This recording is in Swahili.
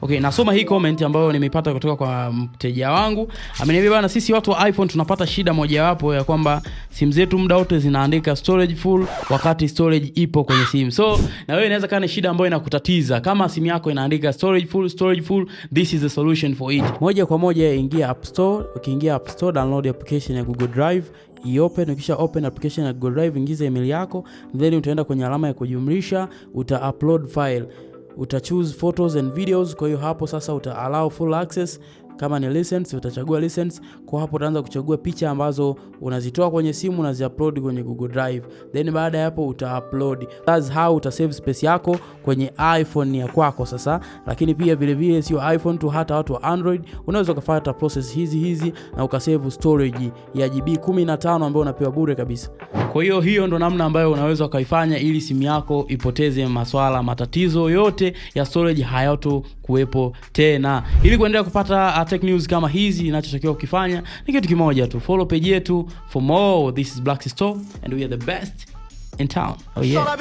Okay, nasoma hii comment ambayo nimepata kutoka kwa mteja wangu. Ameniambia bana, sisi watu wa iPhone tunapata shida mojawapo ya kwamba simu zetu muda wote zinaandika storage full wakati storage ipo kwenye simu. So na wewe inaweza kana shida ambayo inakutatiza. Kama simu yako inaandika storage full, this is the solution for it. Moja kwa moja ingia App Store. Ukiingia App Store, download application ya Google Drive. Open, ukisha open application ya Google Drive, ingiza email yako, then utaenda kwenye alama ya kujumlisha, uta upload file. Uta choose photos and videos. Kwa hiyo hapo sasa uta allow full access. Kama ni license utachagua license. Kwa hapo utaanza kuchagua picha ambazo unazitoa kwenye simu na zi-upload kwenye Google Drive. Then baada ya hapo uta-upload. That's how uta save space yako kwenye iPhone ya kwako sasa. Lakini pia vile vile sio iPhone tu, hata watu wa Android unaweza kufuata process hizi na ukasave storage ya GB 15 ambayo unapewa bure kabisa. Kwa hiyo ndo namna ambayo unaweza ukaifanya ili simu yako ipoteze matatizo yote ya storage hayato kuwepo tena. Ili kuendelea kupata tech news kama hizi, inachotakiwa kukifanya ni kitu kimoja tu. Follow page yetu for more. This is Blacksy Store and we are the best in town. Oh yeah.